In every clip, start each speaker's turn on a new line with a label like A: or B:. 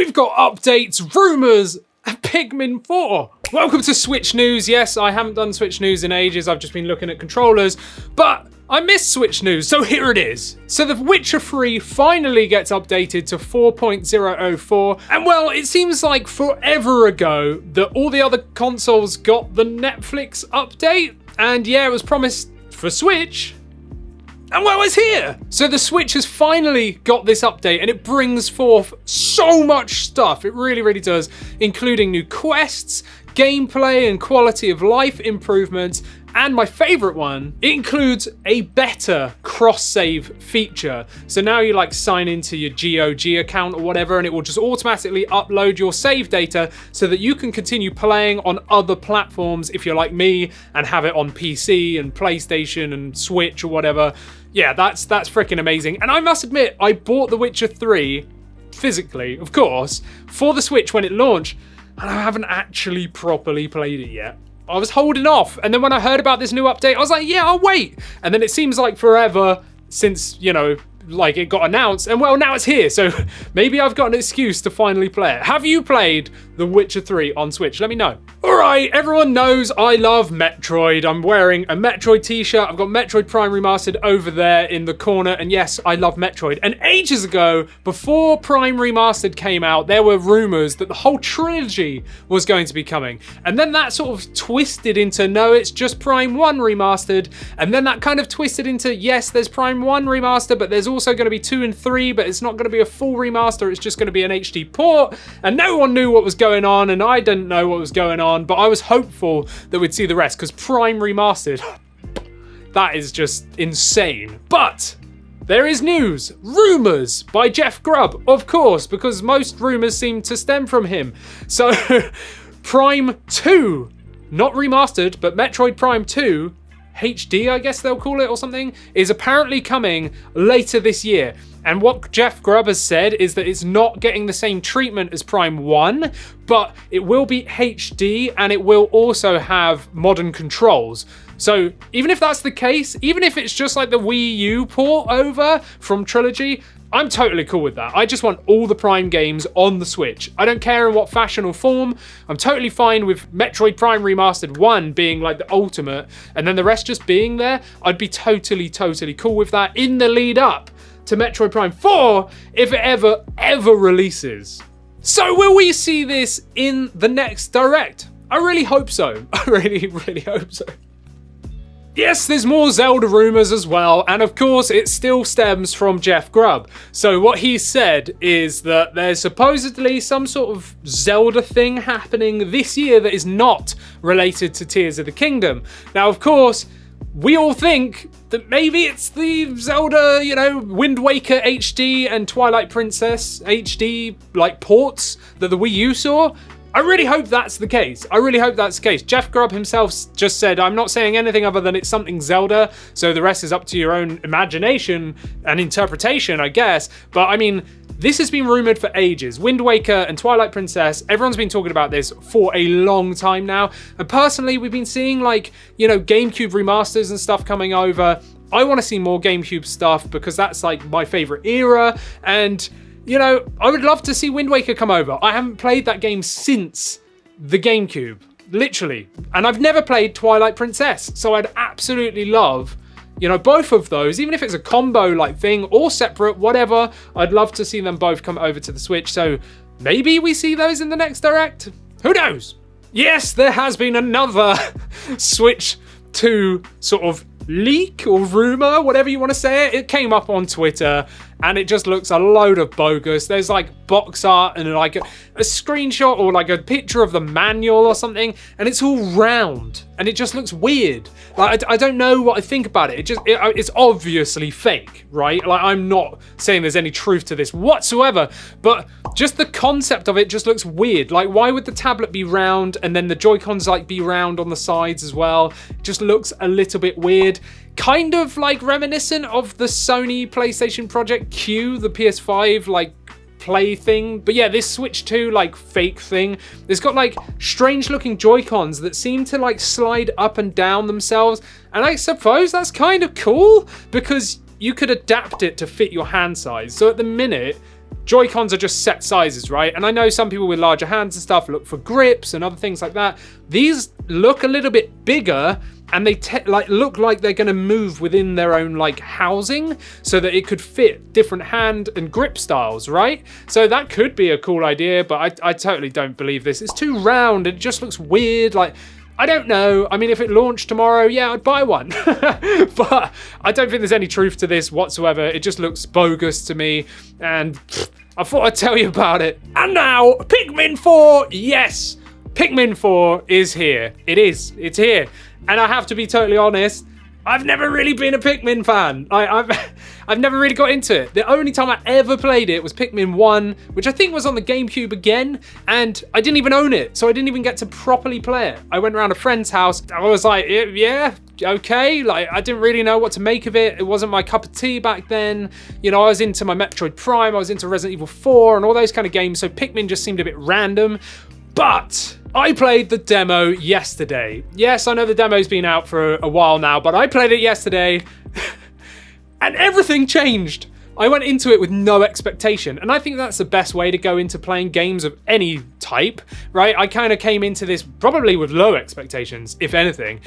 A: we've got updates, rumours, and Pikmin 4. Welcome to Switch News. Yes, I haven't done Switch News in ages. I've just been looking at controllers, but I missed Switch News, so here it is. So The Witcher 3 finally gets updated to 4.004, and well, it seems like forever ago that all the other consoles got the Netflix update, and yeah, it was promised for Switch, and well, it's here! So the Switch has finally got this update, and it brings forth so much stuff. It really, really does, including new quests, gameplay and quality of life improvements, and my favorite one, it includes a better cross-save feature. So now you like sign into your GOG account or whatever, and it will just automatically upload your save data so that you can continue playing on other platforms if you're like me and have it on PC and PlayStation and Switch or whatever. Yeah, that's freaking amazing. And I must admit, I bought The Witcher 3 physically, of course, for the Switch when it launched, and I haven't actually properly played it yet. I was holding off, and then when I heard about this new update, I was like, yeah, I'll wait. And then it seems like forever since, you know, like it got announced, and well, now it's here, so maybe I've got an excuse to finally play it. Have you played The Witcher 3 on Switch? Let me know. Alright, everyone knows I love Metroid. I'm wearing a Metroid t-shirt. I've got Metroid Prime Remastered over there in the corner, and yes, I love Metroid. And ages ago, before Prime Remastered came out, there were rumors that the whole trilogy was going to be coming. And then that sort of twisted into, no, it's just Prime 1 Remastered. And then that kind of twisted into, yes, there's Prime 1 Remastered, but there's also going to be 2 and 3, but it's not going to be a full remaster, it's just going to be an HD port, and no one knew what was going on, and I didn't know what was going on, but I was hopeful that we'd see the rest, because Prime Remastered, that is just insane. But there is news, rumours by Jeff Grubb, of course, because most rumours seem to stem from him. So, Prime 2, not remastered, but Metroid Prime 2, HD, I guess they'll call it, or something, is apparently coming later this year. And what Jeff Grubb has said is that it's not getting the same treatment as Prime 1, but it will be HD and it will also have modern controls. So even if that's the case, even if it's just like the Wii U port over from Trilogy, I'm totally cool with that. I just want all the Prime games on the Switch. I don't care in what fashion or form. I'm totally fine with Metroid Prime Remastered 1 being like the ultimate, and then the rest just being there. I'd be totally cool with that in the lead up to Metroid Prime 4 if it ever releases. So will we see this in the next Direct? I really hope so. I really hope so. Yes, there's more Zelda rumours as well, and of course it still stems from Jeff Grubb. So what he said is that there's supposedly some sort of Zelda thing happening this year that is not related to Tears of the Kingdom. Now, of course, we all think that maybe it's the Zelda, you know, Wind Waker HD and Twilight Princess HD, like, ports that the Wii U saw. I really hope that's the case. Jeff Grubb himself just said, I'm not saying anything other than it's something Zelda, so the rest is up to your own imagination and interpretation, I guess. But I mean, this has been rumored for ages. Wind Waker and Twilight Princess, everyone's been talking about this for a long time now. And personally, we've been seeing, like, you know, GameCube remasters and stuff coming over. I want to see more GameCube stuff because that's like my favorite era. And you know, I would love to see Wind Waker come over. I haven't played that game since the GameCube, literally. And I've never played Twilight Princess, so I'd absolutely love, you know, both of those, even if it's a combo like thing or separate, whatever. I'd love to see them both come over to the Switch, so maybe we see those in the next Direct? Who knows? Yes, there has been another Switch 2 sort of leak or rumor, whatever you want to say it. It came up on Twitter and it just looks a load of bogus. There's like box art and like a screenshot or like a picture of the manual or something, and it's all round and it just looks weird. Like I don't know what I think about it. It's obviously fake, right? Like I'm not saying there's any truth to this whatsoever, but just the concept of it just looks weird. Like why would the tablet be round and then the Joy-Cons like be round on the sides as well? It just looks a little bit weird. Kind of like reminiscent of the Sony PlayStation Project Q, the PS5 like play thing. But yeah, this Switch 2 like fake thing, it's got like strange looking Joy-Cons that seem to like slide up and down themselves. And I suppose that's kind of cool because you could adapt it to fit your hand size. So at the minute, Joy-Cons are just set sizes, right? And I know some people with larger hands and stuff look for grips and other things like that. These look a little bit bigger, and they look like they're going to move within their own like housing so that it could fit different hand and grip styles, right? So that could be a cool idea, but I totally don't believe this. It's too round. It just looks weird. Like, I don't know. I mean, if it launched tomorrow, yeah, I'd buy one. But I don't think there's any truth to this whatsoever. It just looks bogus to me, and I thought I'd tell you about it. And now, Pikmin 4, yes! Pikmin 4 is here. It is. It's here. And I have to be totally honest, I've never really been a Pikmin fan. I've never really got into it. The only time I ever played it was Pikmin 1, which I think was on the GameCube again, and I didn't even own it, so I didn't even get to properly play it. I went around a friend's house, I was like, yeah, okay, like I didn't really know what to make of it. It wasn't my cup of tea back then. You know, I was into my Metroid Prime, I was into Resident Evil 4 and all those kind of games, so Pikmin just seemed a bit random. But I played the demo yesterday. Yes, I know the demo's been out for a while now, but I played it yesterday and everything changed. I went into it with no expectation, and I think that's the best way to go into playing games of any type, right? I kind of came into this probably with low expectations, if anything,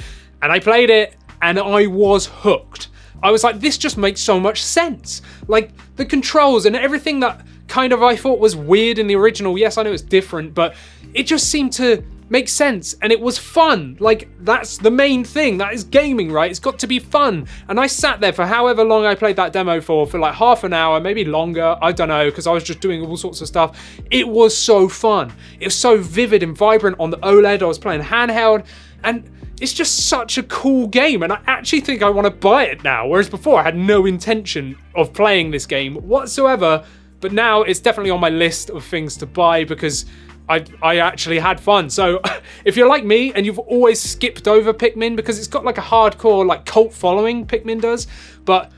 A: and I played it and I was hooked. I was like, this just makes so much sense. Like, the controls and everything that kind of I thought was weird in the original. Yes, I know it's different, but it just seemed to make sense, and it was fun. Like, that's the main thing. That is gaming, right? It's got to be fun. And I sat there for however long I played that demo for like half an hour, maybe longer. I don't know, because I was just doing all sorts of stuff. It was so fun. It was so vivid and vibrant on the OLED. I was playing handheld, and it's just such a cool game, and I actually think I want to buy it now, whereas before I had no intention of playing this game whatsoever, but now it's definitely on my list of things to buy because I actually had fun. So if you're like me and you've always skipped over Pikmin because it's got like a hardcore like cult following, Pikmin does, but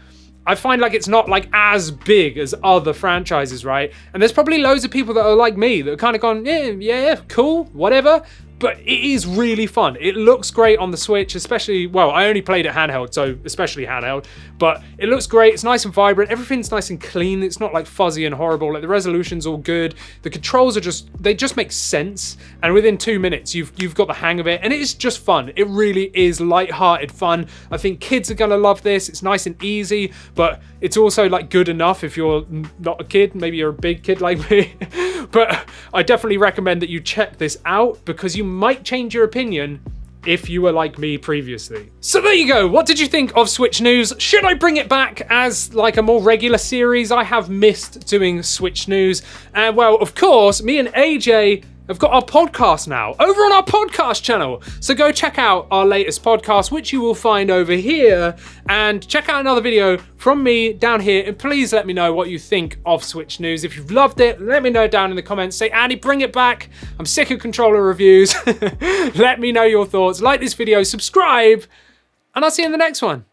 A: I find like it's not like as big as other franchises, right? And there's probably loads of people that are like me that are kind of gone, yeah, cool, whatever. But it is really fun. It looks great on the Switch, especially, well, I only played it handheld, so especially handheld, but it looks great. It's nice and vibrant. Everything's nice and clean. It's not like fuzzy and horrible. Like the resolution's all good. The controls are they just make sense. And within 2 minutes, you've got the hang of it. And it is just fun. It really is light-hearted fun. I think kids are gonna love this. It's nice and easy, but it's also like good enough if you're not a kid. Maybe you're a big kid like me. But I definitely recommend that you check this out because you might change your opinion if you were like me previously. So there you go. What did you think of Switch news? Should I bring it back as like a more regular series? I have missed doing Switch news. And well, of course, me and AJ have got our podcast now over on our podcast channel. So go check out our latest podcast, which you will find over here, and check out another video from me down here. And please let me know what you think of Switch news. If you've loved it, let me know down in the comments. Say, Andy, bring it back. I'm sick of controller reviews. Let me know your thoughts. Like this video, subscribe, and I'll see you in the next one.